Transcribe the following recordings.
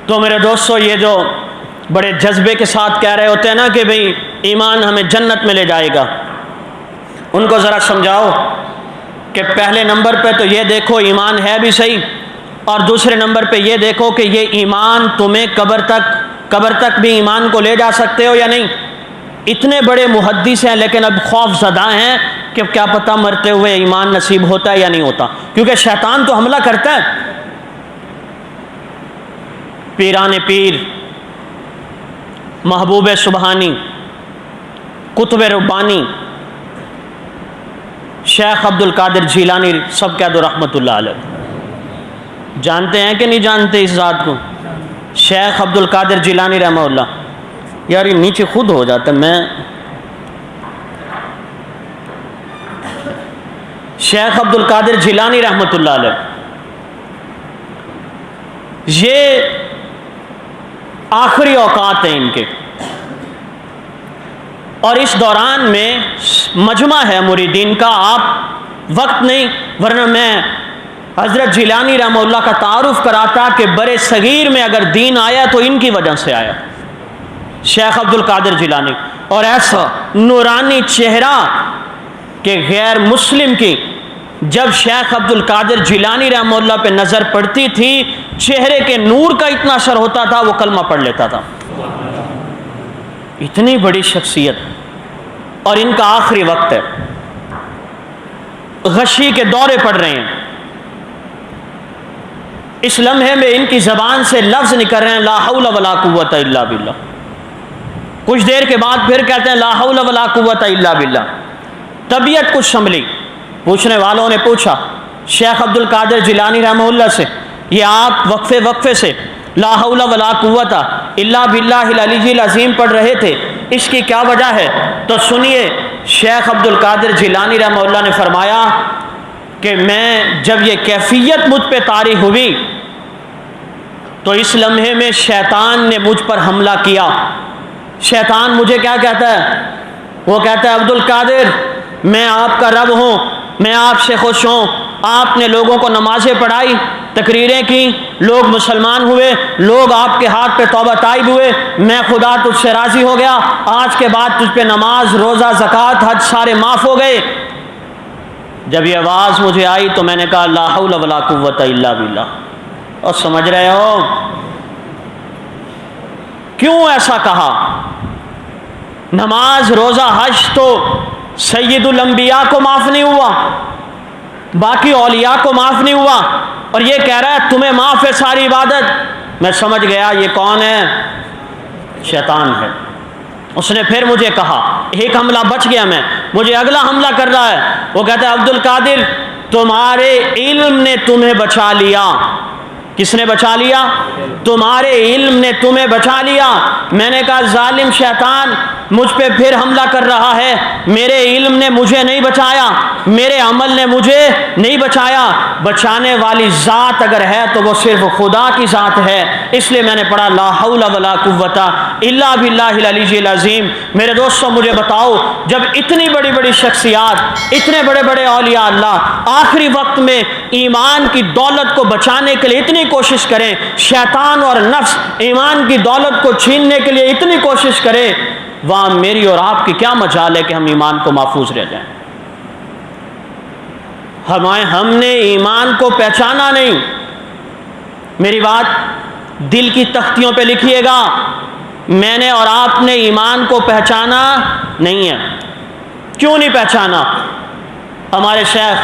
तो मेरे दोस्तों, ये जो बड़े जज्बे के साथ कह रहे होते हैं ना कि भाई ईमान हमें जन्नत में ले जाएगा, उनको ज़रा समझाओ कि पहले नंबर पे तो ये देखो ईमान है भी सही, और दूसरे नंबर पे ये देखो कि ये ईमान तुम्हें कब्र तक भी ईमान को ले जा सकते हो या नहीं। इतने बड़े मुहद्दिस हैं लेकिन अब खौफज़दा हैं कि क्या पता मरते हुए ईमान नसीब होता है या नहीं होता, क्योंकि शैतान तो हमला करता है। पीरान पीर, महबूब सुबहानी, कुतुब रब्बानी, शेख अब्दुल कादिर जिलानी, सब कह दो रहमतुल्लाह अलैह। जानते हैं कि नहीं जानते इस ज़ात को? शेख अब्दुल कादिर जिलानी रहमतुल्लाह। यार ये नीचे खुद हो जाता है। मैं शेख अब्दुल कादिर जिलानी रहमतुल्लाह अलैह, ये आखिरी औकात है इनके, और इस दौरान में मजमा है मुरीदीन का। आप वक्त नहीं, वरना मैं हज़रत जिलानी रहमतुल्लाह का तारुफ कराता कि बड़े सगीर में अगर दीन आया तो इनकी वजह से आया, शेख अब्दुल कादिर जिलानी। और ऐसा नूरानी चेहरा कि गैर मुस्लिम की जब शेख अब्दुल कादिर जिलानी रहमतुल्लाह पे नज़र पड़ती थी, चेहरे के नूर का इतना असर होता था, वो कलमा पढ़ लेता था। इतनी बड़ी शख्सियत, और इनका आखिरी वक्त है, गशी के दौरे पड़ रहे हैं। इस लम्हे में इनकी ज़बान से लफ्ज़ निकल रहे हैं ला हौला वला कुव्वता इल्ला बिल्लाह। कुछ देर के बाद फिर कहते हैं ला हौला वला कुव्वता इल्ला बिल्लाह। तबीयत कुछ संभली, पूछने वालों ने पूछा शेख अब्दुल कादिर जिलानी रहमतुल्लाह से, ये आप वक्फे वक्फे से ला हौला वला कुव्वता इल्ला बिल्लाहिल अलीय्यिल अज़ीम पढ़ रहे थे, इसकी क्या वजह है? तो सुनिए, शेख अब्दुल कादिर जिलानी रहमतुल्लाह ने फरमाया कि मैं जब ये कैफियत मुझ पे तारी हुई तो इस लम्हे में शैतान ने मुझ पर हमला किया। शैतान मुझे क्या कहता है? वो कहता है अब्दुल कादिर, मैं आपका रब हूँ, मैं आपसे खुश हूँ। आपने लोगों को नमाज़ें पढ़ाई, तकरीरें की, लोग मुसलमान हुए, लोग आपके हाथ पे तौबा ताइब हुए, मैं खुदा तुझसे राज़ी हो गया। आज के बाद तुझ पे नमाज, रोज़ा, ज़कात, हज सारे माफ़ हो गए। जब ये आवाज़ मुझे आई तो मैंने कहा ला हौला वला कुव्वता इल्ला बिल्लाह। और समझ रहे हो क्यों ऐसा कहा? नमाज, रोज़ा, हज तो सैयदुल अंबिया को माफ़ नहीं हुआ, बाकी औलिया को माफ़ नहीं हुआ, और ये कह रहा है तुम्हें माफ़ है सारी इबादत। मैं समझ गया ये कौन है? शैतान है। उसने फिर मुझे कहा, एक हमला बच गया मैं, मुझे अगला हमला कर रहा है। वो कहता है अब्दुल कादिर, तुम्हारे इल्म ने तुम्हें बचा लिया। किसने बचा लिया? तुम्हारे इल्म ने तुम्हें बचा लिया। मैंने कहा जालिम शैतान मुझ पे फिर हमला कर रहा है। मेरे इल्म ने मुझे नहीं बचाया, मेरे अमल ने मुझे नहीं बचाया। बचाने वाली ज़ात अगर है तो वो सिर्फ खुदा की ज़ात है। इसलिए मैंने पढ़ा ला हौला वला कुव्वता इल्ला बिल्लाहिल अलीय्यिल अज़ीम। मेरे दोस्तों, मुझे बताओ, जब इतनी बड़ी बड़ी शख्सियात, इतने बड़े बड़े औलिया अल्लाह आखिरी वक्त में ईमान की दौलत को बचाने के लिए इतनी कोशिश करें, शैतान और नफ्स ईमान की दौलत को छीनने के लिए इतनी कोशिश करें, वहां मेरी और आपकी क्या मजाल है कि हम ईमान को महफूज रह जाएं? हमने ईमान को पहचाना नहीं। मेरी बात दिल की तख्तियों पे लिखिएगा, मैंने और आपने ईमान को पहचाना नहीं है। क्यों नहीं पहचाना? हमारे शेख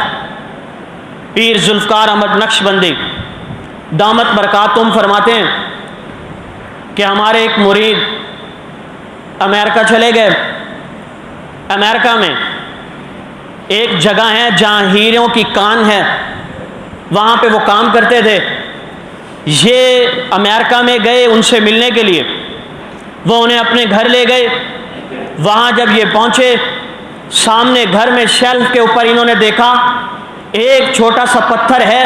पीर जुल्फ़कार अहमद नक्शबंदी दामत बरकातुम फरमाते हैं कि हमारे एक मुरीद अमेरिका चले गए। अमेरिका में एक जगह है जहाँ हीरों की कान है, वहाँ पे वो काम करते थे। ये अमेरिका में गए उनसे मिलने के लिए, वो उन्हें अपने घर ले गए। वहाँ जब ये पहुँचे, सामने घर में शेल्फ के ऊपर इन्होंने देखा एक छोटा सा पत्थर है,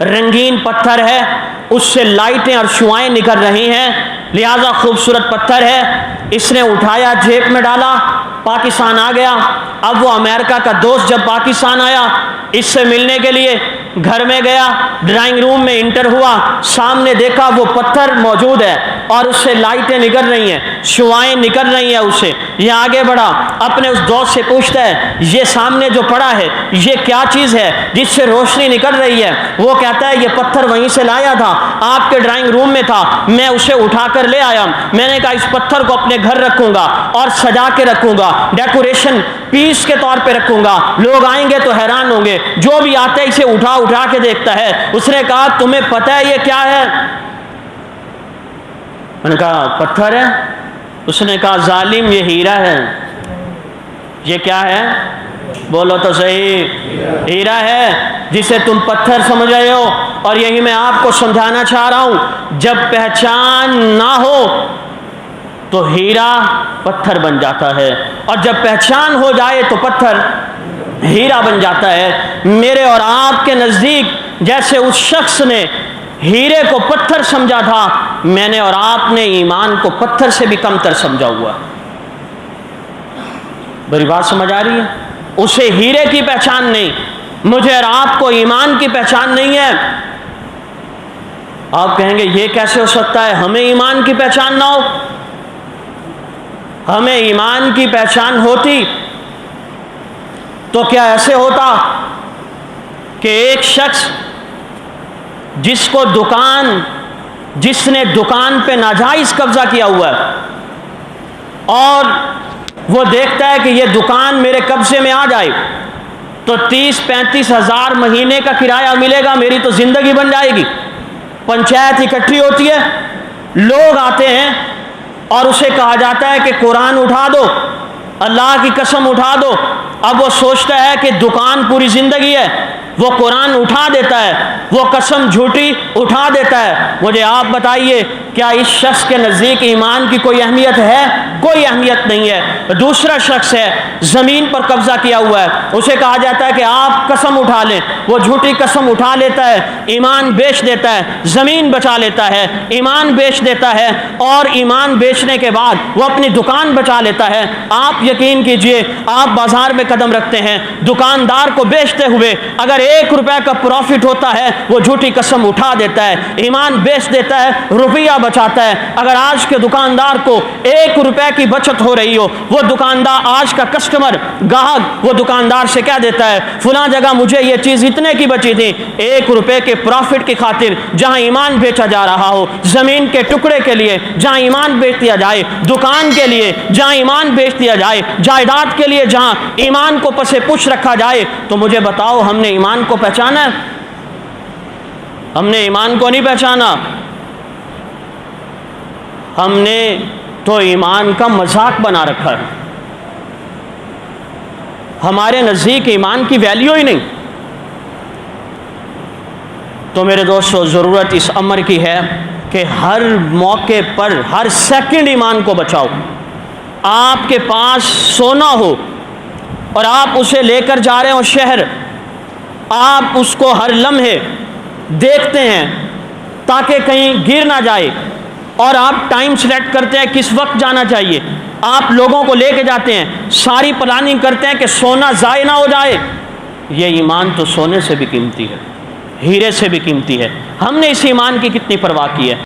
रंगीन पत्थर है, उससे लाइटें और शुआएं निकल रही हैं, लिहाजा खूबसूरत पत्थर है। इसने उठाया, जेब में डाला, पाकिस्तान आ गया। अब वो अमेरिका का दोस्त जब पाकिस्तान आया इससे मिलने के लिए, घर में गया, ड्राइंग रूम में इंटर हुआ, सामने देखा वो पत्थर मौजूद है और उससे लाइटें निकल रही हैं, शुआएं निकल रही हैं उससे। ये आगे बढ़ा, अपने उस दोस्त से पूछता है ये सामने जो पड़ा है ये क्या चीज़ है जिससे रोशनी निकल रही है? वो कहता है ये पत्थर वहीं से लाया था, आपके ड्राइंग रूम में था, मैं उसे उठा कर ले आया। मैंने कहा इस पत्थर को अपने घर रखूंगा और सजा के रखूंगा, डेकोरेशन पीस के तौर पे रखूंगा, लोग आएंगे तो हैरान होंगे, जो भी आता है इसे उठा उठा के देखता है। उसने कहा तुम्हें पता है ये क्या है? मैंने कहा पत्थर है। उसने कहा जालिम ये हीरा है। ये क्या है? बोलो तो सही। हीरा है जिसे तुम पत्थर समझ रहे हो। और यही मैं आपको समझाना चाह रहा हूं, जब पहचान ना हो तो हीरा पत्थर बन जाता है, और जब पहचान हो जाए तो पत्थर हीरा बन जाता है। मेरे और आपके नज़दीक जैसे उस शख्स ने हीरे को पत्थर समझा था, मैंने और आपने ईमान को पत्थर से भी कमतर समझा हुआ। बड़ी बात समझ आ रही है? उसे हीरे की पहचान नहीं, मुझे और आपको ईमान की पहचान नहीं है। आप कहेंगे ये कैसे हो सकता है, हमें ईमान की पहचान ना हो? हमें ईमान की पहचान होती तो क्या ऐसे होता कि एक शख्स जिसने दुकान पे नाजायज कब्जा किया हुआ है और वो देखता है कि ये दुकान मेरे कब्जे में आ जाए तो 30-35 हज़ार महीने का किराया मिलेगा, मेरी तो जिंदगी बन जाएगी। पंचायत इकट्ठी होती है, लोग आते हैं और उसे कहा जाता है कि कुरान उठा दो, अल्लाह की कसम उठा दो। अब वो सोचता है कि दुकान पूरी जिंदगी है, वो कुरान उठा देता है, वो कसम झूठी उठा देता है। मुझे आप बताइए क्या इस शख्स के नज़दीक ईमान की कोई अहमियत है? कोई अहमियत नहीं है। दूसरा शख्स है, ज़मीन पर कब्जा किया हुआ है, उसे कहा जाता है कि आप कसम उठा लें, वो झूठी कसम उठा लेता है, ईमान बेच देता है, ज़मीन बचा लेता है, ईमान बेच देता है और ईमान बेचने के बाद वो अपनी दुकान बचा लेता है। आप यकीन कीजिए, आप बाजार में कदम रखते हैं, दुकानदार को बेचते हुए अगर 1 रुपए का प्रॉफिट होता है वो झूठी कसम उठा देता है, ईमान बेच देता है, रुपया बचाता है। अगर आज के दुकानदार को 1 रुपए की बचत हो रही हो, वो दुकानदार, आज का कस्टमर ग्राहक वो दुकानदार से कह देता है फुला जगह मुझे ये चीज़ इतने की बची थी, 1 रुपए के प्रॉफिट की खातिर जहां ईमान बेचा जा रहा हो, ज़मीन के टुकड़े के लिए जहां ईमान बेच दिया जाए, दुकान के लिए जहां ईमान बेच दिया जाए, जायदाद के लिए जहां ईमान को पसे पुछ रखा जाए, तो मुझे बताओ हमने ईमान को पहचाना? हमने ईमान को नहीं पहचाना, हमने तो ईमान का मजाक बना रखा है। हमारे नज़दीक ईमान की वैल्यू ही नहीं। तो मेरे दोस्तों, ज़रूरत इस अमर की है कि हर मौके पर, हर सेकंड ईमान को बचाओ। आपके पास सोना हो और आप उसे लेकर जा रहे हो शहर, आप उसको हर लम्हे देखते हैं ताकि कहीं गिर ना जाए, और आप टाइम सेलेक्ट करते हैं किस वक्त जाना चाहिए, आप लोगों को लेके जाते हैं, सारी प्लानिंग करते हैं कि सोना ज़ाय ना हो जाए। ये ईमान तो सोने से भी कीमती है, हीरे से भी कीमती है। हमने इस ईमान की कितनी परवाह की है।